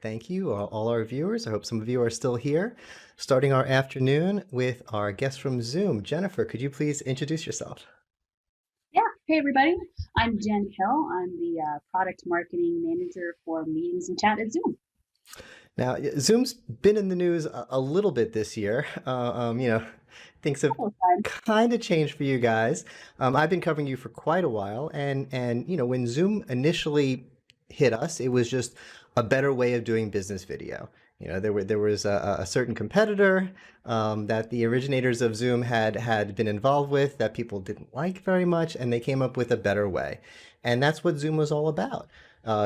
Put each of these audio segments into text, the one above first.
Thank you, all our viewers. I hope some of you are still here. Starting our afternoon with our guest from Zoom. Jennifer, could you please introduce yourself? Yeah. Hey, everybody. I'm Jen Hill. I'm the product marketing manager for meetings and chat at Zoom. Now, Zoom's been in the news a little bit this year. Things have Couple of times. kind of changed for you guys. I've been covering you for quite a while, and when Zoom initially hit us, it was just a better way of doing business video. There was a certain competitor that the originators of Zoom had been involved with that people didn't like very much, and they came up with a better way, and that's what Zoom was all about.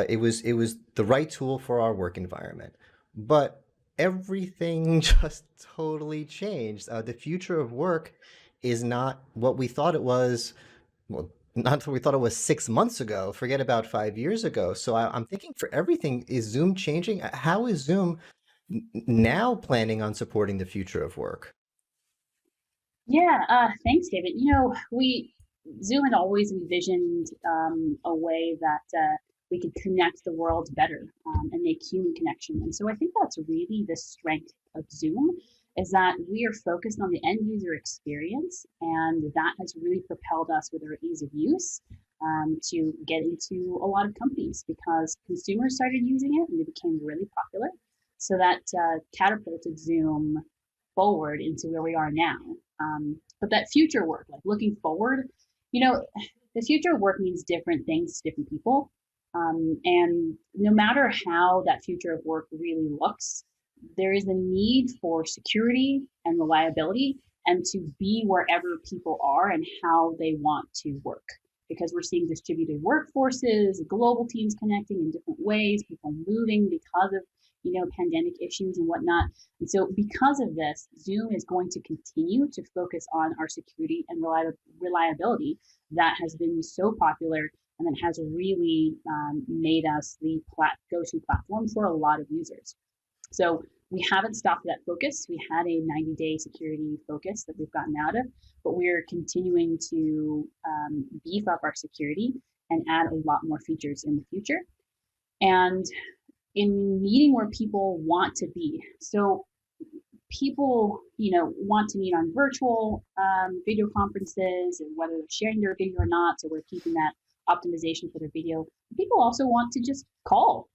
It was the right tool for our work environment. But everything just totally changed. The future of work is not what we thought it was. Well, not what we thought it was 6 months ago. Forget about 5 years ago. So I'm thinking for everything, is Zoom changing? How is Zoom now planning on supporting the future of work? Yeah. Thanks, David. We Zoom had always envisioned a way that we could connect the world better and make human connection. And so I think that's really the strength of Zoom is that we are focused on the end user experience, and that has really propelled us with our ease of use to get into a lot of companies because consumers started using it and it became really popular. So that catapulted Zoom forward into where we are now. But that future work, like looking forward, you know, the future of work means different things to different people. And no matter how that future of work really looks, there is a need for security and reliability and to be wherever people are and how they want to work. Because we're seeing distributed workforces, global teams connecting in different ways, people moving because of pandemic issues and whatnot. And so, because of this, Zoom is going to continue to focus on our security and reliability that has been so popular and that has really made us the go-to platform for a lot of users. So we haven't stopped that focus. We had a 90-day security focus that we've gotten out of, but we're continuing to beef up our security and add a lot more features in the future. And in meeting where people want to be. So people, want to meet on virtual video conferences, and whether they're sharing their video or not. So we're keeping that optimization for their video. People also want to just call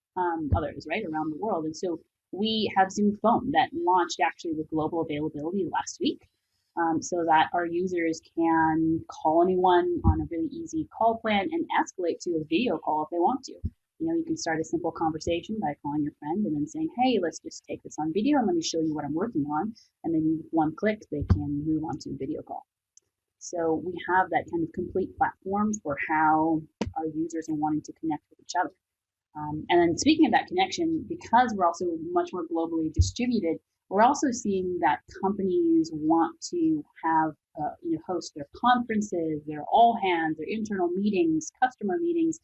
others right around the world, and so we have Zoom Phone that launched actually with global availability last week. So that our users can call anyone on a really easy call plan and escalate to a video call if they want to. You can start a simple conversation by calling your friend and then saying, hey, let's just take this on video and let me show you what I'm working on. And then with one click, they can move on to a video call. So we have that kind of complete platform for how our users are wanting to connect with each other. And then speaking of that connection, because we're also much more globally distributed, we're also seeing that companies want to have, host their conferences, their all hands, their internal meetings, customer meetings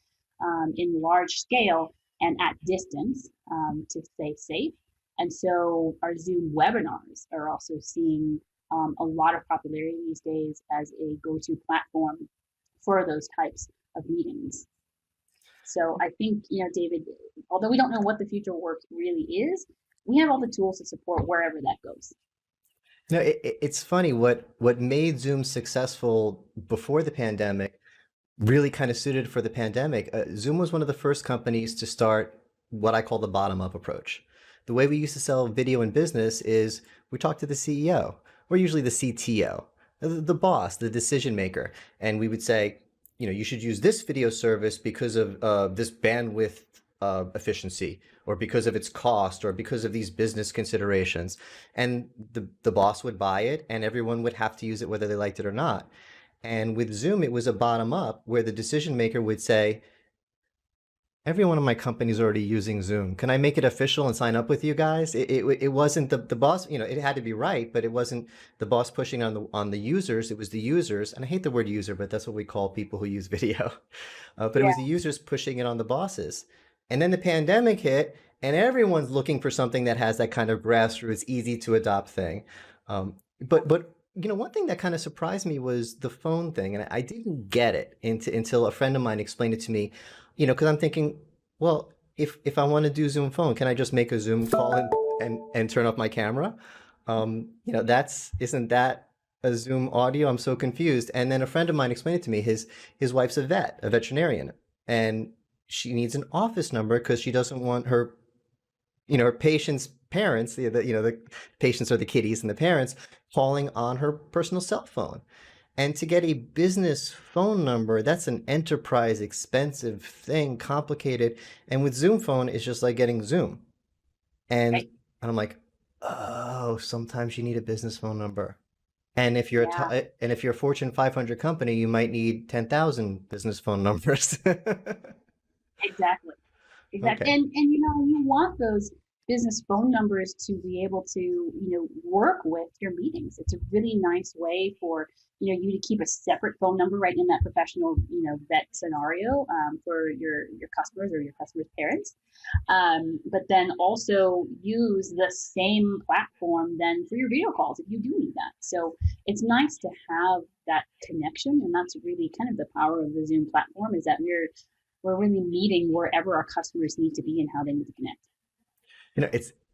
in large scale and at distance to stay safe. And so our Zoom webinars are also seeing a lot of popularity these days as a go-to platform for those types of meetings. So I think, David, although we don't know what the future of work really is, we have all the tools to support wherever that goes. No, it's funny what made Zoom successful before the pandemic really kind of suited for the pandemic. Zoom was one of the first companies to start what I call the bottom up approach. The way we used to sell video in business is we talk to the CEO, or usually the CTO, the boss, the decision maker, and we would say, you should use this video service because of this bandwidth efficiency, or because of its cost, or because of these business considerations. And the boss would buy it, and everyone would have to use it whether they liked it or not. And with Zoom, it was a bottom up where the decision maker would say, every one of my companies already using Zoom. Can I make it official and sign up with you guys? It wasn't the boss, it had to be right, but it wasn't the boss pushing on the users. It was the users, and I hate the word user, but that's what we call people who use video. But it Yeah. was the users pushing it on the bosses. And then the pandemic hit, and everyone's looking for something that has that kind of grassroots, easy to adopt thing. But one thing that kind of surprised me was the phone thing, and I didn't get it until a friend of mine explained it to me. Because I'm thinking, well, if I want to do Zoom phone, can I just make a Zoom call and turn off my camera? That's isn't that a Zoom audio? I'm so confused. And then a friend of mine explained it to me. His wife's a veterinarian, and she needs an office number because she doesn't want her patient's parents, the patients are the kitties and the parents calling on her personal cell phone. And to get a business phone number, that's an enterprise expensive thing, complicated. And with Zoom phone, it's just like getting Zoom. And Right. I'm like, oh, sometimes you need a business phone number. And if you're Yeah, and if you're a Fortune 500 company, you might need 10,000 business phone numbers. exactly. Exactly. Okay. And you want those business phone numbers to be able to, work with your meetings. It's a really nice way for, you to keep a separate phone number right in that professional, vet scenario for your customers or your customers' parents. But then also use the same platform then for your video calls if you do need that. So it's nice to have that connection, and that's really kind of the power of the Zoom platform is that we're really meeting wherever our customers need to be and how they need to connect.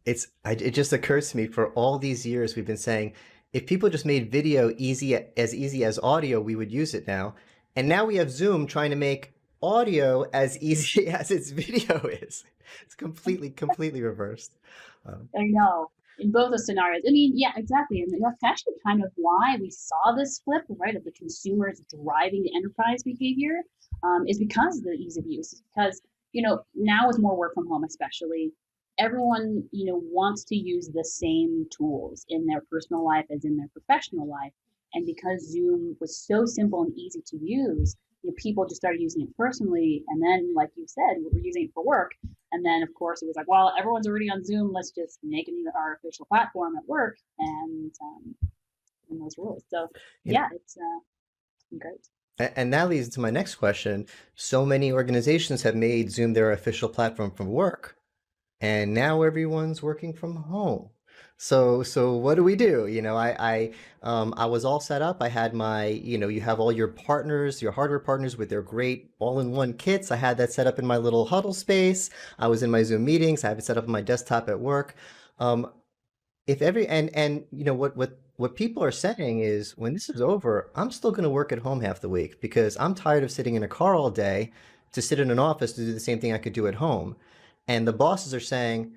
It just occurs to me for all these years we've been saying if people just made video easy as audio, we would use it now. And now we have Zoom trying to make audio as easy as its video is. It's completely reversed. Um, I know. In both those scenarios. I mean, yeah, exactly. And that's actually kind of why we saw this flip, right, of the consumers driving the enterprise behavior, is because of the ease of use. Because, now with more work from home, especially, everyone, wants to use the same tools in their personal life as in their professional life. And because Zoom was so simple and easy to use, people just started using it personally. And then, like you said, we were using it for work. And then, of course, it was like, well, everyone's already on Zoom. Let's just make it our official platform at work and those rules. So, you know, yeah, it's great. and that leads to my next question. So many organizations have made Zoom their official platform for work, and now everyone's working from home. So what do we do? I was all set up. I had you have all your partners, your hardware partners with their great all-in-one kits. I had that set up in my little huddle space. I was in my Zoom meetings. I have it set up on my desktop at work. Um, if every and what people are saying is when this is over, I'm still going to work at home half the week because I'm tired of sitting in a car all day to sit in an office to do the same thing I could do at home. And the bosses are saying,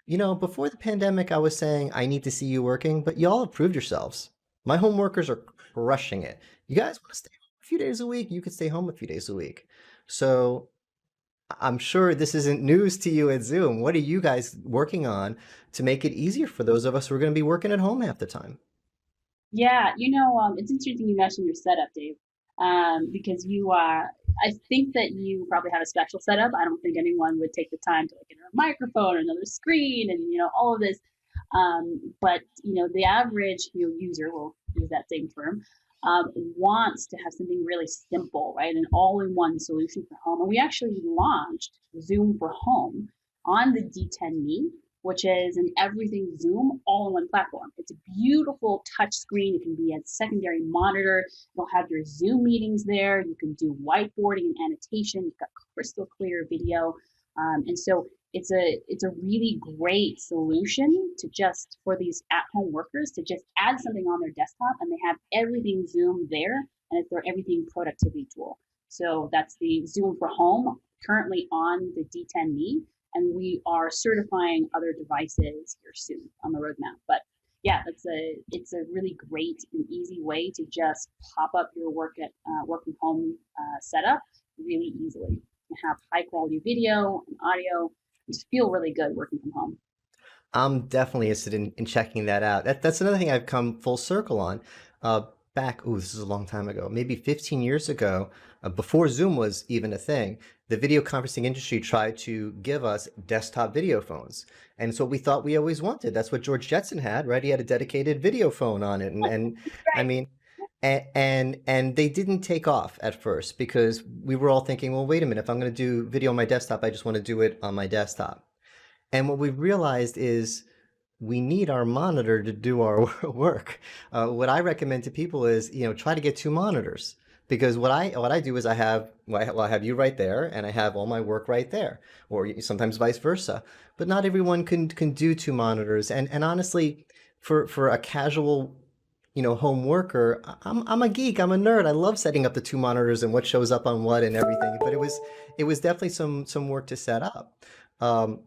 before the pandemic, I was saying I need to see you working, but y'all have proved yourselves. My home workers are crushing it. You guys want to stay home a few days a week? You could stay home a few days a week. So I'm sure this isn't news to you at Zoom. What are you guys working on to make it easier for those of us who are going to be working at home half the time? Yeah, it's interesting you mentioned your setup, Dave, because I think that you probably have a special setup. I don't think anyone would take the time to like get a microphone, another screen, and all of this. But the average user, will use that same term, wants to have something really simple, right? An all-in-one solution for home. And we actually launched Zoom for Home on the D10 Me, which is an everything Zoom all-in-one platform. It's a beautiful touch screen. It can be a secondary monitor. You'll have your Zoom meetings there. You can do whiteboarding and annotation. You've got crystal clear video. And so it's a really great solution to just for these at-home workers to just add something on their desktop and they have everything Zoom there and it's their everything productivity tool. So that's the Zoom for Home currently on the D10 Me, and we are certifying other devices here soon on the roadmap. But yeah, it's a really great and easy way to just pop up your work from home setup really easily and have high quality video and audio and just feel really good working from home. I'm definitely interested in checking that out. That's another thing I've come full circle on. Uh, this is a long time ago, maybe 15 years ago, before Zoom was even a thing, the video conferencing industry tried to give us desktop video phones. And it's what we thought we always wanted. That's what George Jetson had, right? He had a dedicated video phone on it. And I Right. mean, and they didn't take off at first because we were all thinking, well, wait a minute, if I'm going to do video on my desktop, I just want to do it on my desktop. And what we realized is we need our monitor to do our work. What I recommend to people is, try to get two monitors. Because what I do is I have you right there, and I have all my work right there, or sometimes vice versa. But not everyone can do two monitors, and honestly, for a casual, home worker, I'm a geek, I'm a nerd. I love setting up the two monitors and what shows up on what and everything. But it was definitely some work to set up. Um,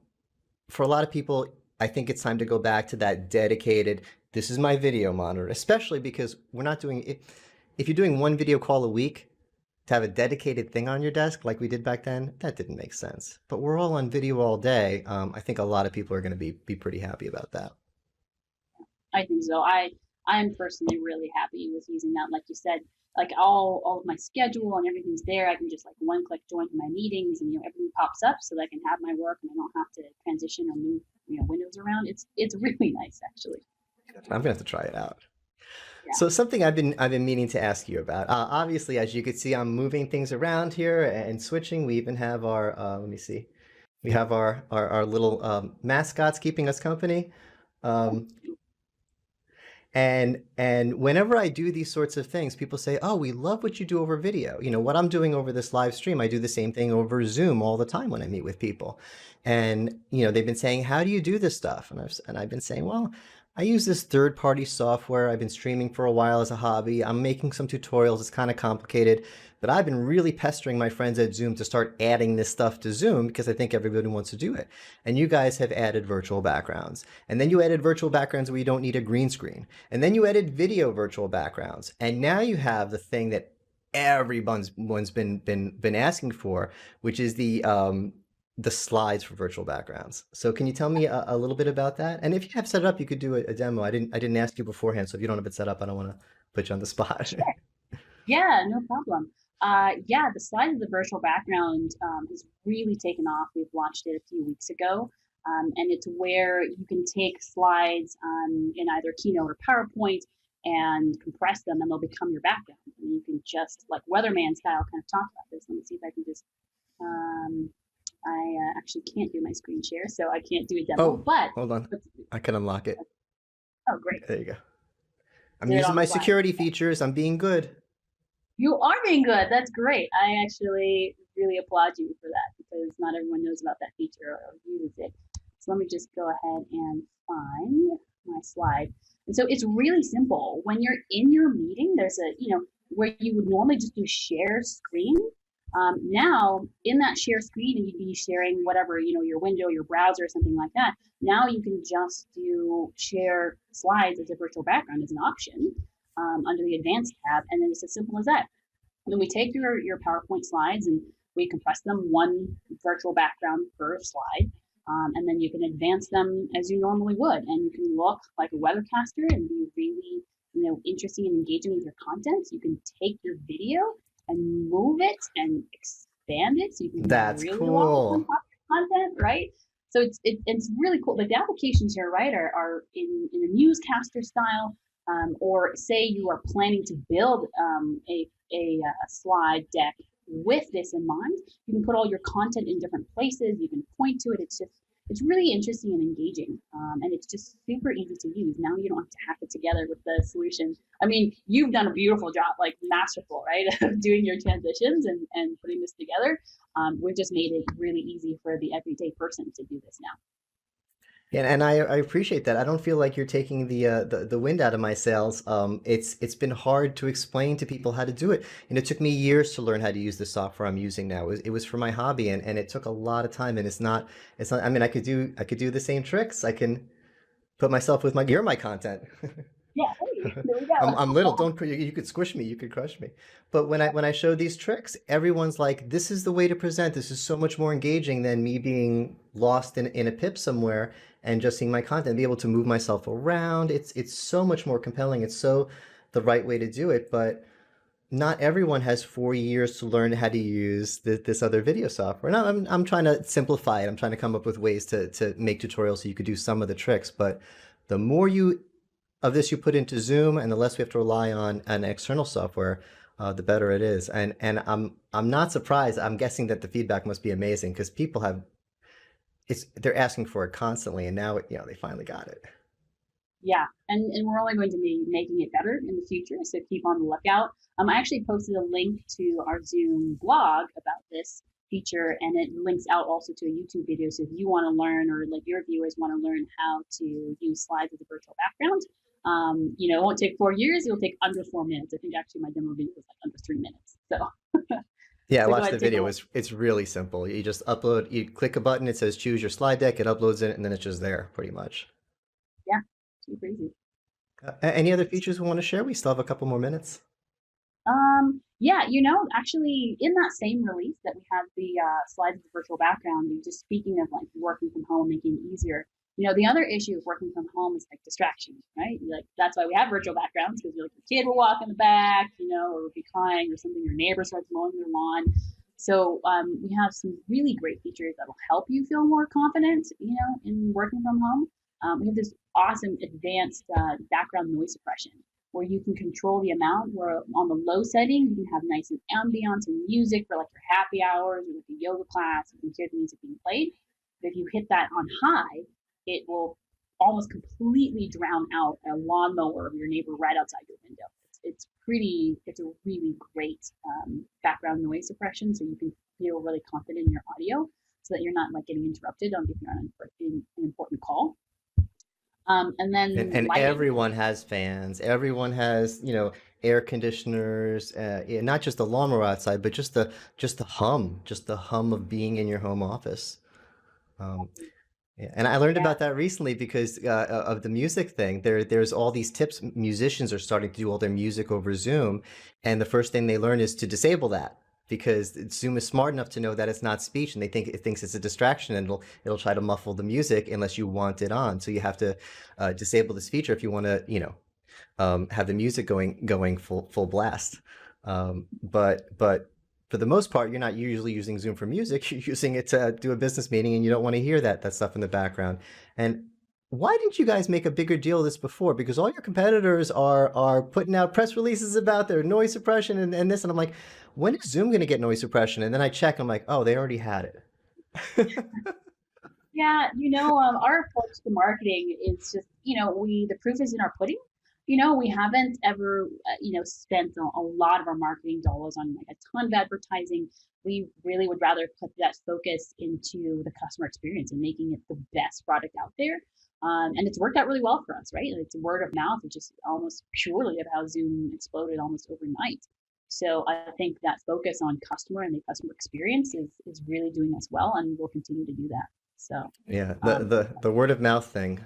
for a lot of people, I think it's time to go back to that dedicated, this is my video monitor, especially because we're not doing it. If you're doing one video call a week, to have a dedicated thing on your desk like we did back then, that didn't make sense. But we're all on video all day. I think a lot of people are going to be pretty happy about that. I think so. I'm personally really happy with using that. Like you said, like all of my schedule and everything's there. I can just like one click join my meetings, and everything pops up so that I can have my work and I don't have to transition or move windows around. It's really nice actually. I'm gonna have to try it out. Yeah. So something I've been meaning to ask you about. Obviously, as you could see, I'm moving things around here and switching. We even have our let me see. We have our little mascots keeping us company. Um, and whenever I do these sorts of things, people say, "Oh, we love what you do over video." What I'm doing over this live stream, I do the same thing over Zoom all the time when I meet with people. And they've been saying, "How do you do this stuff?" And I've been saying, "Well, I use this third-party software. I've been streaming for a while as a hobby. I'm making some tutorials. It's kind of complicated, but I've been really pestering my friends at Zoom to start adding this stuff to Zoom because I think everybody wants to do it. And you guys have added virtual backgrounds. And then you added virtual backgrounds where you don't need a green screen. And then you added video virtual backgrounds. And now you have the thing that everyone's been asking for, which is the slides for virtual backgrounds. So can you tell me a little bit about that? And if you have set it up, you could do a demo. I didn't ask you beforehand, so if you don't have it set up, I don't want to put you on the spot. Sure. Yeah, no problem. Yeah, the slides of the virtual background has really taken off. We've launched it a few weeks ago, and it's where you can take slides in either Keynote or PowerPoint and compress them, and they'll become your background. And you can just, like weatherman style, kind of talk about this. Let me see if I can just. Um, I actually can't do my screen share, so I can't do a demo. Oh, But hold on. I can unlock it. oh, great! There you go. I'm Did it using on the my fly. security features. I'm being good. You are being good. That's great. I actually really applaud you for that because not everyone knows about that feature or uses it. So let me just go ahead and find my slide. And so it's really simple. When you're in your meeting, there's where you would normally just do share screen. Now, in that share screen, and you'd be sharing whatever, your window, your browser, or something like that. Now you can just do share slides as a virtual background as an option under the advanced tab, and then it's as simple as that. And then we take your PowerPoint slides and we compress them one virtual background per slide, and then you can advance them as you normally would, and you can look like a weathercaster and be really interesting and engaging with your content. You can take your video and move it and expand it so you can do That's really long cool. content, right? So it's really cool. Like the applications here, right, are in a newscaster style, or say you are planning to build a slide deck with this in mind. You can put all your content in different places. You can point to it. It's really interesting and engaging, and it's just super easy to use. Now you don't have to hack it together with the solution. I mean, you've done a beautiful job, like masterful, right, of doing your transitions and putting this together. We've just made it really easy for the everyday person to do this now. And I appreciate that. I don't feel like you're taking the wind out of my sails. It's been hard to explain to people how to do it. And it took me years to learn how to use the software I'm using now. It was for my hobby, and it took a lot of time. And it's not. I mean, I could do the same tricks. I can put myself with you're my content. Yeah, hey, there we I'm go. little. Don't you could squish me. You could crush me. But when I show these tricks, everyone's like, "This is the way to present. This is so much more engaging than me being lost in a pip somewhere and just seeing my content. Be able to move myself around. It's so much more compelling. It's so the right way to do it. But not everyone has 4 years to learn how to use this other video software. And I'm trying to simplify it. I'm trying to come up with ways to make tutorials so you could do some of the tricks. But the more of this you put into Zoom, and the less we have to rely on an external software, the better it is. And I'm not surprised. I'm guessing that the feedback must be amazing because people they're asking for it constantly, and now they finally got it. Yeah, and we're only going to be making it better in the future, so keep on the lookout. I actually posted a link to our Zoom blog about this feature, and it links out also to a YouTube video. So if you want to learn, or like your viewers want to learn how to use slides as a virtual background, it won't take 4 years. It'll take under 4 minutes. I think actually my demo video was like under 3 minutes. Yeah, I So go watched ahead the and take a video. look. It's really simple. You just upload, you click a button, it says choose your slide deck, it uploads it, and then it's just there pretty much. Yeah, super easy. Any other features we want to share? We still have a couple more minutes. Yeah, actually, in that same release that we had the slides with the virtual background, and just speaking of like working from home, making it easier. The other issue of working from home is like distractions, right? Like that's why we have virtual backgrounds because like your kid will walk in the back, or be crying or something. Your neighbor starts mowing their lawn. So we have some really great features that will help you feel more confident, in working from home. We have this awesome advanced background noise suppression where you can control the amount. Where on the low setting, you can have nice ambiance and music for like your happy hours or like a yoga class. You can hear the music being played. But if you hit that on high, it will almost completely drown out a lawnmower of your neighbor right outside your window. It's a really great background noise suppression, so you can feel really confident in your audio, so that you're not like getting interrupted if you're on an important call. And And then and lighting. everyone has fans. Everyone has, air conditioners. Yeah, not just the lawnmower outside, but just the hum of being in your home office. Um, Yeah, and I learned Yeah, about that recently because of the music thing. There's all these tips. Musicians are starting to do all their music over Zoom, and the first thing they learn is to disable that because Zoom is smart enough to know that it's not speech, and it thinks it's a distraction, and it'll try to muffle the music unless you want it on. So you have to disable this feature if you want to, have the music going full blast. But for the most part, you're not usually using Zoom for music. You're using it to do a business meeting, and you don't want to hear that stuff in the background. And why didn't you guys make a bigger deal of this before? Because all your competitors are putting out press releases about their noise suppression and this, and I'm like, when is Zoom going to get noise suppression? And then I check, I'm like, oh, they already had it. yeah. Our approach to marketing is just, the proof is in our pudding. We haven't ever, spent a lot of our marketing dollars on like a ton of advertising. We really would rather put that focus into the customer experience and making it the best product out there. And it's worked out really well for us, right? It's word of mouth, which is almost purely of how Zoom exploded almost overnight. So I think that focus on customer and the customer experience is really doing us well, and we'll continue to do that. So, Yeah, the um, the the word of mouth thing.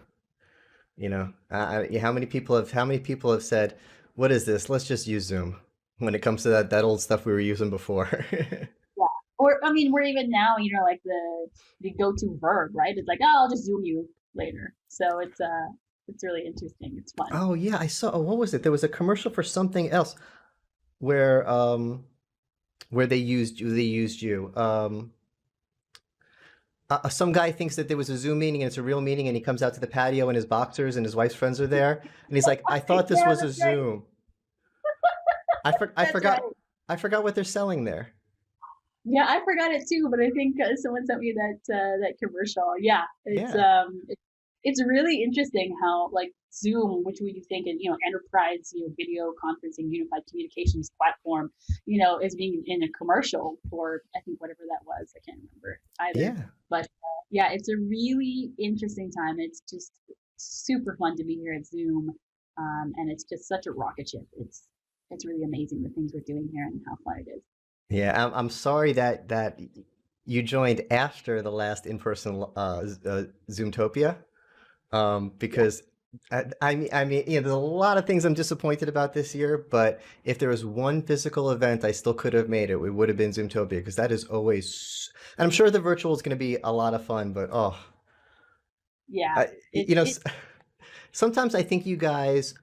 How many people have said, "What is this? Let's just use Zoom." When it comes to that old stuff we were using before. yeah. Or I mean, we're even now, like the go-to verb, right? It's like, oh, I'll just Zoom you later. So it's really interesting. It's fun. Oh yeah, I saw. Oh, what was it? There was a commercial for something else where where they used you. Some guy thinks that there was a Zoom meeting and it's a real meeting, and he comes out to the patio in his boxers and his wife's friends are there, and he's like, "I thought this Yeah, was a that's right. Zoom. I That's right. forgot what they're selling there." Yeah, I forgot it too, but I think someone sent me that commercial. Yeah, Yeah, it's really interesting how like Zoom, which we think in enterprise video conferencing unified communications platform, is being in a commercial for I think whatever that was. I can't remember either. yeah. But yeah, it's a really interesting time. It's just super fun to be here at Zoom, and it's just such a rocket ship. It's really amazing the things we're doing here and how fun it is. Yeah, I'm sorry that you joined after the last in-person Zoomtopia, Yeah. because there's a lot of things I'm disappointed about this year, but if there was one physical event I still could have made it, it would have been Zoomtopia, because that is always, and I'm sure the virtual is going to be a lot of fun, but oh, Yeah, I, it you know, it sometimes I think you guys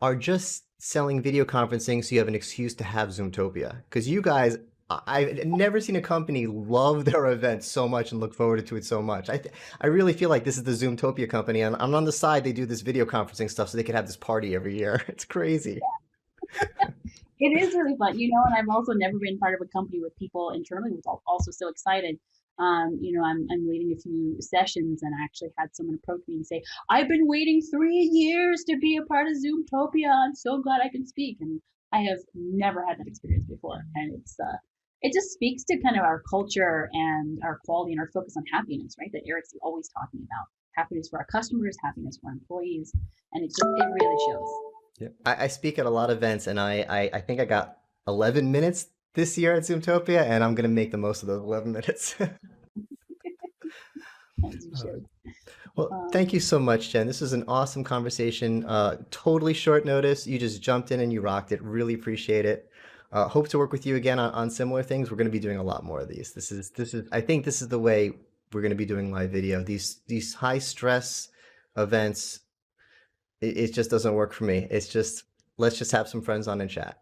are just selling video conferencing so you have an excuse to have Zoomtopia. Because you guys, I've never seen a company love their event so much and look forward to it so much. I really feel like this is the Zoomtopia company, and on the side they do this video conferencing stuff so they can have this party every year. It's crazy. it is really fun, and I've also never been part of a company with people internally who's also so excited. I'm leading a few sessions, and I actually had someone approach me and say, "I've been waiting 3 years to be a part of Zoomtopia. I'm so glad I can speak." And I have never had that experience before, and it just speaks to kind of our culture and our quality and our focus on happiness, right? That Eric's always talking about happiness for our customers, happiness for our employees, and it really shows. Yeah. I speak at a lot of events, and I think I got 11 minutes this year at Zoomtopia, and I'm going to make the most of those 11 minutes. As you Uh, should. Well, thank Um, you so much, Jen. This was an awesome conversation. Totally short notice. You just jumped in and you rocked it. Really appreciate it. Hope to work with you again on similar things. We're going to be doing a lot more of these. I think this is the way we're going to be doing live video. These high stress events, it just doesn't work for me. It's just, let's just have some friends on and chat.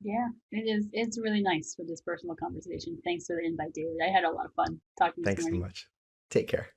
yeah, it is. It's really nice for this personal conversation. Thanks for the invite, David. I had a lot of fun talking this Thanks so morning. much. Take care.